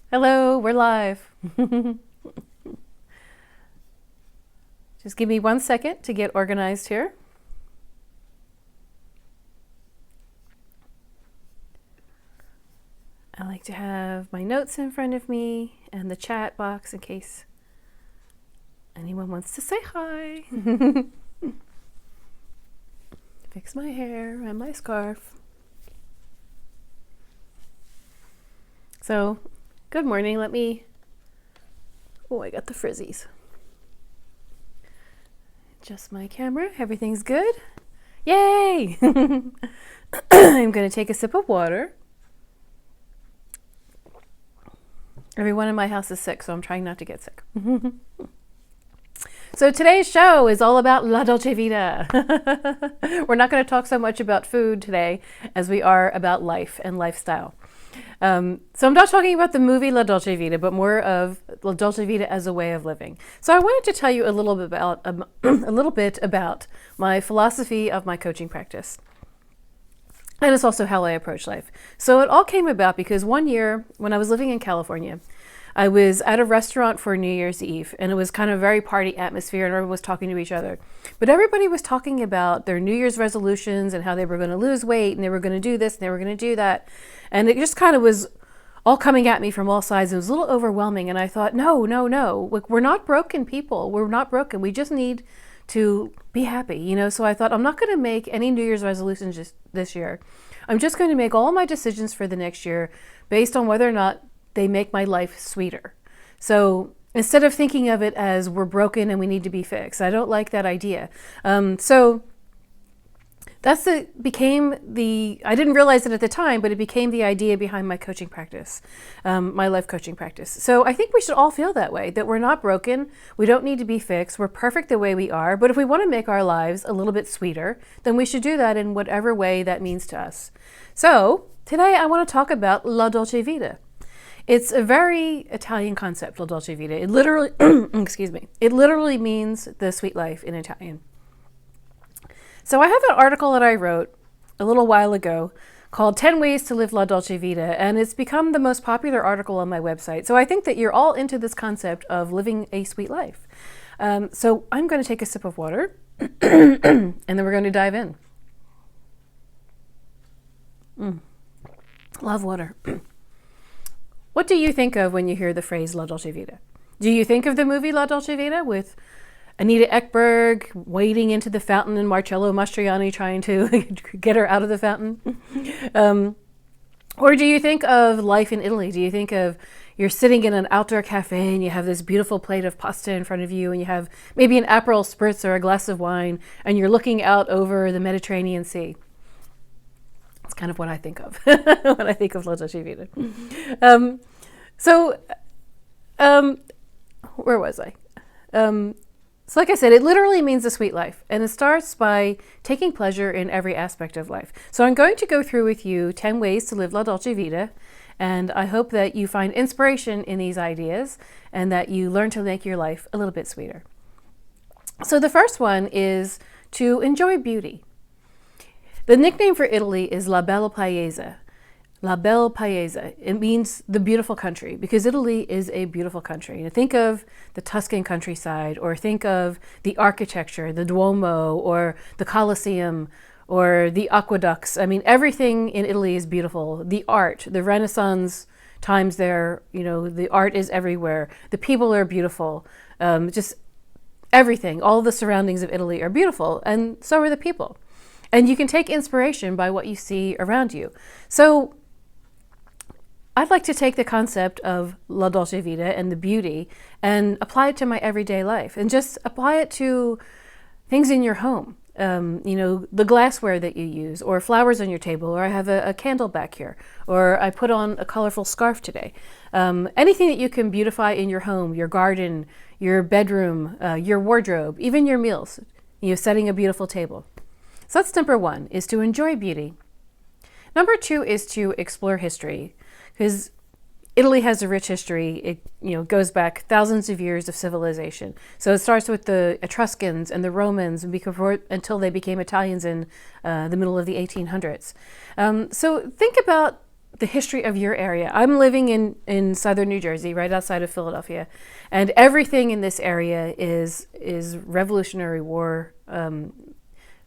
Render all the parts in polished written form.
Hello, we're live. Just give me 1 second to get organized here. I like to have my notes in front of me and the chat box in case anyone wants to say hi. Fix my hair and my scarf. So, good morning. Oh, I got the frizzies. Adjust my camera. Everything's good. Yay! I'm going to take a sip of water. Everyone in my house is sick, so I'm trying not to get sick. So today's show is all about La Dolce Vita. We're not going to talk so much about food today as we are about life and lifestyle. So I'm not talking about the movie La Dolce Vita, but more of La Dolce Vita as a way of living. So I wanted to tell you a little bit about my philosophy of my coaching practice. And it's also how I approach life. So it all came about because one year when I was living in California, I was at a restaurant for New Year's Eve, and it was kind of a very party atmosphere, and everyone was talking to each other. But everybody was talking about their New Year's resolutions and how they were going to lose weight, and they were going to do this, and they were going to do that. And it just kind of was all coming at me from all sides. It was a little overwhelming, and I thought, no. Like, we're not broken people. We're not broken. We just need to be happy, So I thought, I'm not going to make any New Year's resolutions just this year. I'm just going to make all my decisions for the next year based on whether or not they make my life sweeter. So instead of thinking of it as we're broken and we need to be fixed, I don't like that idea. So I didn't realize it at the time, but it became the idea behind my coaching practice, my life coaching practice. So I think we should all feel that way, that we're not broken. We don't need to be fixed. We're perfect the way we are. But if we want to make our lives a little bit sweeter, then we should do that in whatever way that means to us. So today I want to talk about La Dolce Vita. It's a very Italian concept, La Dolce Vita. It literally, it literally means the sweet life in Italian. So I have an article that I wrote a little while ago called 10 Ways to Live La Dolce Vita, and it's become the most popular article on my website. So I think that you're all into this concept of living a sweet life. So I'm going to take a sip of water, and then we're going to dive in. Love water. What do you think of when you hear the phrase La Dolce Vita? Do you think of the movie La Dolce Vita with Anita Ekberg wading into the fountain and Marcello Mastroianni trying to get her out of the fountain? Or do you think of life in Italy? Do you think of you're sitting in an outdoor cafe and you have this beautiful plate of pasta in front of you and you have maybe an Aperol Spritz or a glass of wine and you're looking out over the Mediterranean Sea? That's kind of what I think of when I think of La Dolce Vita. Where was I? So like I said, it literally means a sweet life, and it starts by taking pleasure in every aspect of life. So I'm going to go through with you 10 ways to live La Dolce Vita, and I hope that you find inspiration in these ideas and that you learn to make your life a little bit sweeter. So the first one is to enjoy beauty. The nickname for Italy is La Belle Paese. La Belle Paese. It means the beautiful country because Italy is a beautiful country. And think of the Tuscan countryside, or think of the architecture, the Duomo, or the Colosseum, or the aqueducts. I mean, everything in Italy is beautiful. The art, the Renaissance times there, the art is everywhere. The people are beautiful. Just everything, all the surroundings of Italy are beautiful, and so are the people. And you can take inspiration by what you see around you. So I'd like to take the concept of La Dolce Vita and the beauty and apply it to my everyday life, and just apply it to things in your home. The glassware that you use, or flowers on your table, or I have a candle back here, or I put on a colorful scarf today. Anything that you can beautify in your home, your garden, your bedroom, your wardrobe, even your meals, setting a beautiful table. So that's number one, is to enjoy beauty. Number two is to explore history, because Italy has a rich history. It goes back thousands of years of civilization. So it starts with the Etruscans and the Romans until they became Italians in the middle of the 1800s. So think about the history of your area. I'm living in southern New Jersey, right outside of Philadelphia, and everything in this area is Revolutionary War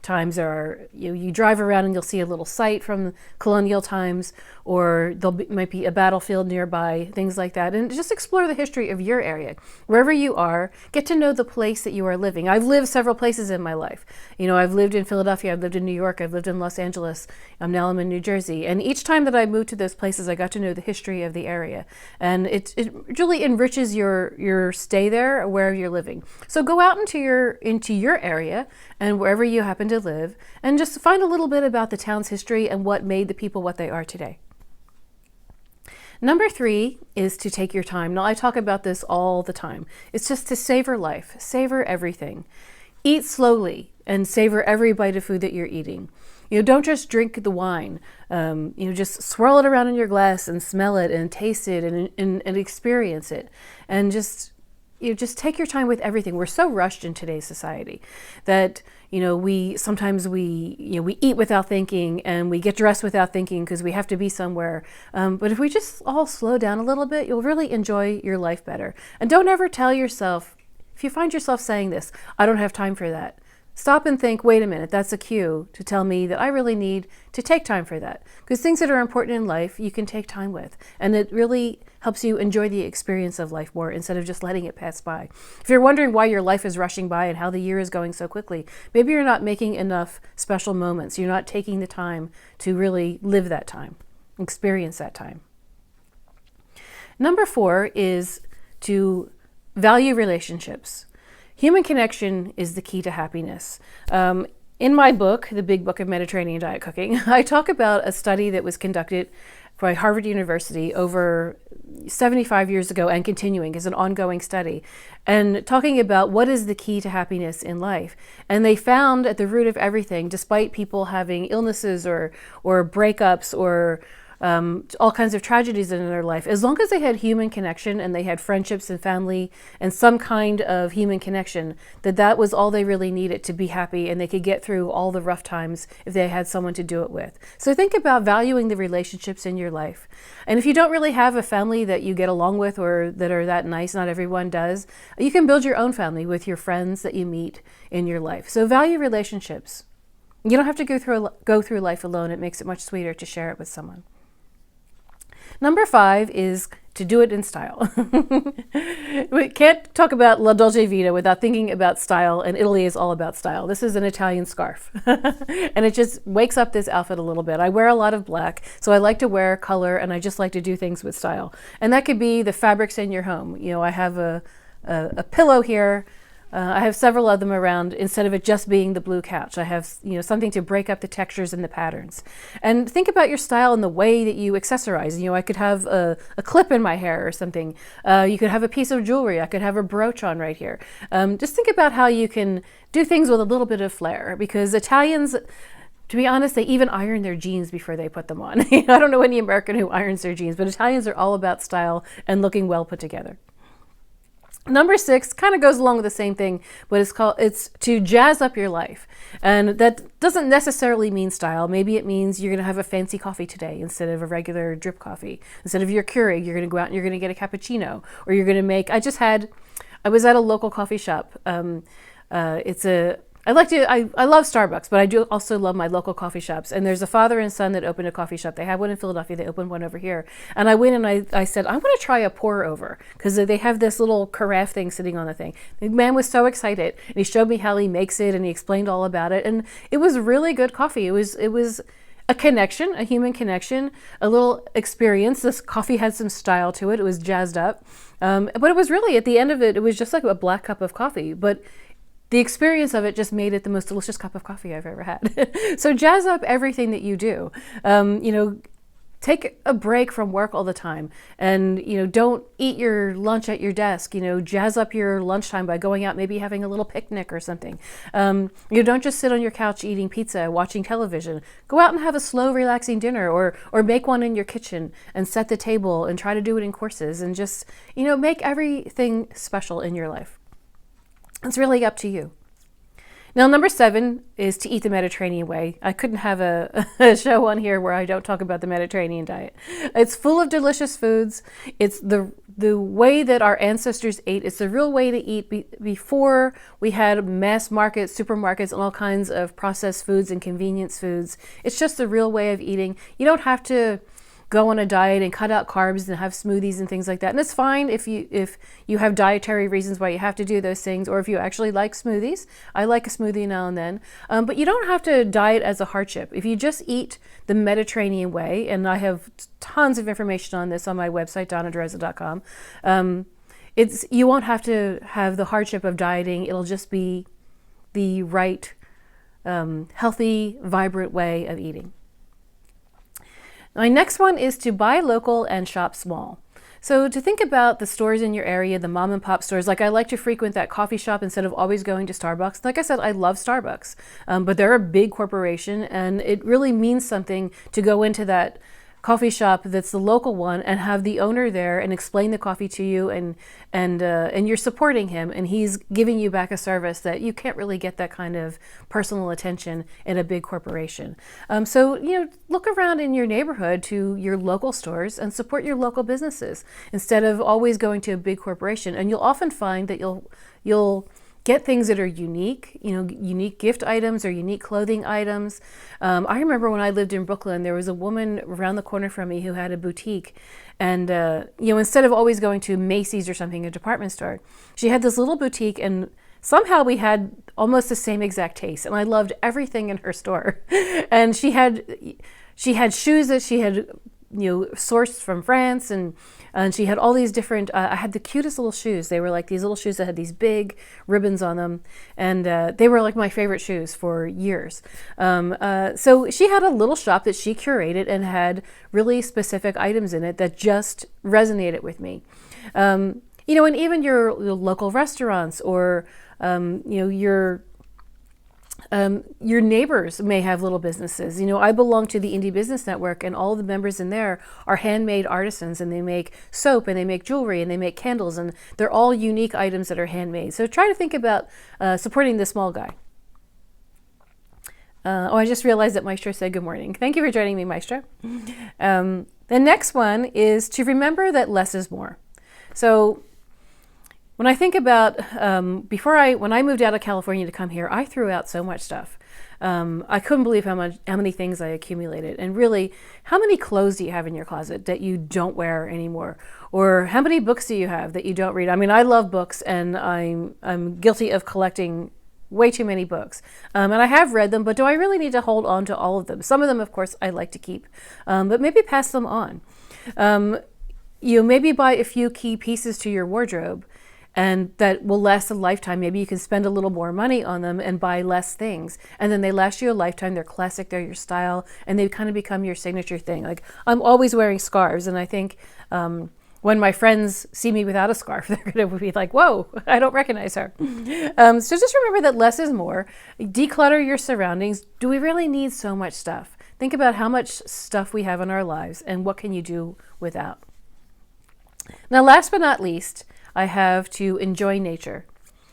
times. You drive around and you'll see a little site from colonial times, or might be a battlefield nearby, things like that. And just explore the history of your area. Wherever you are, get to know the place that you are living. I've lived several places in my life. I've lived in Philadelphia, I've lived in New York, I've lived in Los Angeles, now I'm in New Jersey. And each time that I moved to those places, I got to know the history of the area. And it really enriches your stay there, wherever you're living. So go out into your area and wherever you happen to live, and just find a little bit about the town's history and what made the people what they are today. Number 3 is to take your time. Now, I talk about this all the time. It's just to savor life, savor everything. Eat slowly and savor every bite of food that you're eating. Don't just drink the wine. Just swirl it around in your glass and smell it and taste it and experience it. And just take your time with everything. We're so rushed in today's society that we sometimes eat without thinking, and we get dressed without thinking because we have to be somewhere. But if we just all slow down a little bit, you'll really enjoy your life better. And don't ever tell yourself, if you find yourself saying this, I don't have time for that. Stop and think, wait a minute, that's a cue to tell me that I really need to take time for that. Because things that are important in life, you can take time with. And it really helps you enjoy the experience of life more instead of just letting it pass by. If you're wondering why your life is rushing by and how the year is going so quickly, maybe you're not making enough special moments. You're not taking the time to really live that time, experience that time. Number 4 is to value relationships. Human connection is the key to happiness. In my book, The Big Book of Mediterranean Diet Cooking, I talk about a study that was conducted by Harvard University over 75 years ago and continuing as an ongoing study, and talking about what is the key to happiness in life. And they found at the root of everything, despite people having illnesses or breakups or all kinds of tragedies in their life, as long as they had human connection and they had friendships and family and some kind of human connection, that was all they really needed to be happy, and they could get through all the rough times if they had someone to do it with. So think about valuing the relationships in your life. And if you don't really have a family that you get along with or that are that nice, not everyone does, you can build your own family with your friends that you meet in your life. So value relationships. You don't have to go through life alone. It makes it much sweeter to share it with someone. Number 5 is to do it in style. We can't talk about La Dolce Vita without thinking about style, and Italy is all about style. This is an Italian scarf, and it just wakes up this outfit a little bit. I wear a lot of black, so I like to wear color, and I just like to do things with style. And that could be the fabrics in your home. I have a pillow here. I have several of them around. Instead of it just being the blue couch, I have something to break up the textures and the patterns. And think about your style and the way that you accessorize. I could have a clip in my hair or something. You could have a piece of jewelry. I could have a brooch on right here. Just think about how you can do things with a little bit of flair, because Italians, to be honest, they even iron their jeans before they put them on. I don't know any American who irons their jeans, but Italians are all about style and looking well put together. Number 6 kind of goes along with the same thing, but it's to jazz up your life. And that doesn't necessarily mean style. Maybe it means you're going to have a fancy coffee today instead of a regular drip coffee. Instead of your Keurig, you're going to go out and you're going to get a cappuccino, or you're going to make, I was at a local coffee shop. I love Starbucks, but I do also love my local coffee shops. And there's a father and son that opened a coffee shop. They have one in Philadelphia. They opened one over here. And I went and I said, I want to try a pour over, because they have this little carafe thing sitting on the thing. The man was so excited, and he showed me how he makes it, and he explained all about it. And it was really good coffee. It was a connection, a human connection, a little experience. This coffee had some style to it. It was jazzed up. But it was really, at the end of it, it was just like a black cup of coffee. But the experience of it just made it the most delicious cup of coffee I've ever had. So jazz up everything that you do. Take a break from work all the time, and don't eat your lunch at your desk. Jazz up your lunchtime by going out, maybe having a little picnic or something. Don't just sit on your couch eating pizza, watching television. Go out and have a slow, relaxing dinner, or make one in your kitchen and set the table and try to do it in courses, and just make everything special in your life. It's really up to you. Now, number 7 is to eat the Mediterranean way. I couldn't have a show on here where I don't talk about the Mediterranean diet. It's full of delicious foods. It's the way that our ancestors ate. It's the real way to eat. Before we had mass markets, supermarkets, and all kinds of processed foods and convenience foods. It's just the real way of eating. You don't have to go on a diet and cut out carbs and have smoothies and things like that. And it's fine if you have dietary reasons why you have to do those things, or if you actually like smoothies. I like a smoothie now and then. But you don't have to diet as a hardship. If you just eat the Mediterranean way, and I have tons of information on this on my website, donnadreza.com, you won't have to have the hardship of dieting. It'll just be the right, healthy, vibrant way of eating. My next one is to buy local and shop small. So to think about the stores in your area, the mom and pop stores, like I like to frequent that coffee shop instead of always going to Starbucks. Like I said, I love Starbucks, but they're a big corporation, and it really means something to go into that coffee shop that's the local one and have the owner there and explain the coffee to you, and you're supporting him, and he's giving you back a service that you can't really get that kind of personal attention in a big corporation. So look around in your neighborhood to your local stores and support your local businesses instead of always going to a big corporation. And you'll often find that you'll get things that are unique, unique gift items or unique clothing items. I remember when I lived in Brooklyn, there was a woman around the corner from me who had a boutique. And, instead of always going to Macy's or something, a department store, she had this little boutique, and somehow we had almost the same exact taste. And I loved everything in her store. And she had shoes that she had sourced from France, and she had all these different, I had the cutest little shoes. They were like these little shoes that had these big ribbons on them, and they were like my favorite shoes for years. So she had a little shop that she curated and had really specific items in it that just resonated with me. And even your local restaurants, or your neighbors may have little businesses. I belong to the Indie Business Network, and all the members in there are handmade artisans, and they make soap, and they make jewelry, and they make candles, and they're all unique items that are handmade. So try to think about supporting the small guy. I just realized that Maestro said good morning. Thank you for joining me, Maestro. The next one is to remember that less is more. So when I think about, when I moved out of California to come here, I threw out so much stuff. I couldn't believe how many things I accumulated. And really, how many clothes do you have in your closet that you don't wear anymore? Or how many books do you have that you don't read? I mean, I love books, and I'm guilty of collecting way too many books. And I have read them, but do I really need to hold on to all of them? Some of them, of course, I like to keep, but maybe pass them on. Maybe buy a few key pieces to your wardrobe, and that will last a lifetime. Maybe you can spend a little more money on them and buy less things, and then they last you a lifetime. They're classic, they're your style, and they kind of become your signature thing. Like, I'm always wearing scarves, and I think when my friends see me without a scarf, they're going to be like, whoa, I don't recognize her. So just remember that less is more. Declutter your surroundings. Do we really need so much stuff? Think about how much stuff we have in our lives, and what can you do without. Now, last but not least, I have to enjoy nature.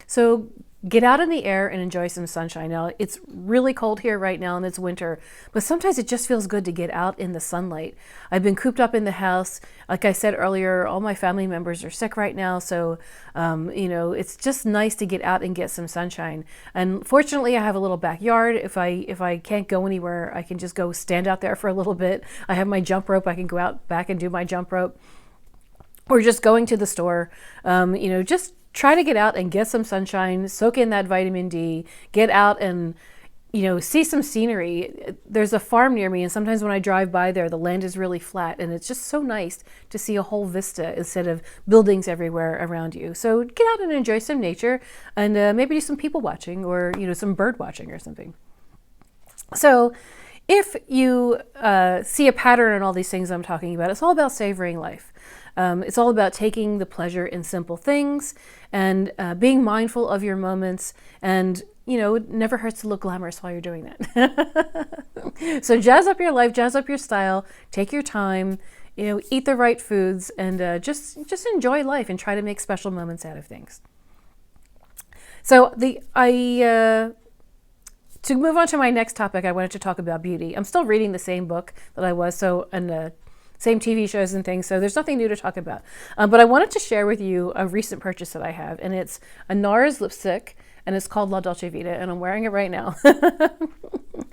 So get out in the air and enjoy some sunshine. Now, it's really cold here right now, and it's winter, but sometimes it just feels good to get out in the sunlight. I've been cooped up in the house. Like I said earlier, all my family members are sick right now, so it's just nice to get out and get some sunshine. And fortunately, I have a little backyard. If I can't go anywhere, I can just go stand out there for a little bit. I have my jump rope. I can go out back and do my jump rope. Or just going to the store, just try to get out and get some sunshine, soak in that vitamin D, get out and, see some scenery. There's a farm near me, and sometimes when I drive by there, the land is really flat, and it's just so nice to see a whole vista instead of buildings everywhere around you. So get out and enjoy some nature, and maybe do some people watching, or, some bird watching or something. So if you see a pattern in all these things I'm talking about, it's all about savoring life. It's all about taking the pleasure in simple things, and being mindful of your moments, and it never hurts to look glamorous while you're doing that. So jazz up your life, jazz up your style, take your time, eat the right foods, and just enjoy life and try to make special moments out of things. So to move on to my next topic, I wanted to talk about beauty. I'm still reading the same book that I was, and same TV shows and things, so there's nothing new to talk about. But I wanted to share with you a recent purchase that I have, and it's a NARS lipstick, and it's called La Dolce Vita, and I'm wearing it right now.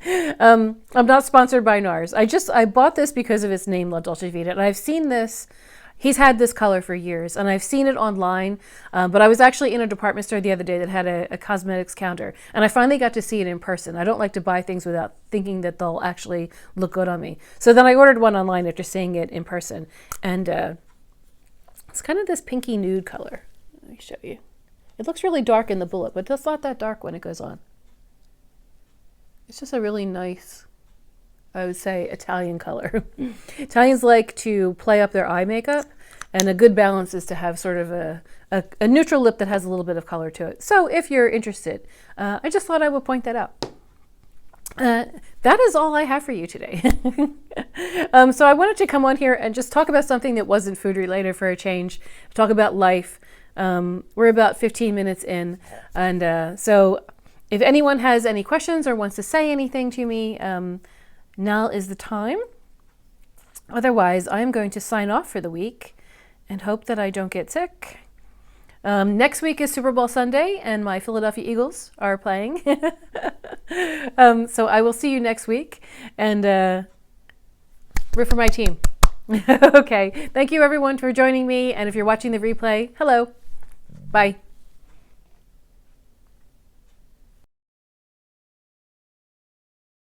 I'm not sponsored by NARS. I bought this because of its name, La Dolce Vita, and I've seen this. He's had this color for years, and I've seen it online, but I was actually in a department store the other day that had a cosmetics counter, and I finally got to see it in person. I don't like to buy things without thinking that they'll actually look good on me. So then I ordered one online after seeing it in person, and it's kind of this pinky nude color. Let me show you. It looks really dark in the bullet, but it's not that dark when it goes on. It's just a really nice, I would say, Italian color. Italians like to play up their eye makeup, and a good balance is to have sort of a neutral lip that has a little bit of color to it. So if you're interested, I just thought I would point that out. That is all I have for you today. So I wanted to come on here and just talk about something that wasn't food related for a change, talk about life. We're about 15 minutes in, and so if anyone has any questions or wants to say anything to me, now is the time. Otherwise, I'm going to sign off for the week and hope that I don't get sick. Next week is Super Bowl Sunday, and my Philadelphia Eagles are playing. So I will see you next week, and root for my team. Okay. Thank you, everyone, for joining me. And if you're watching the replay, hello. Bye.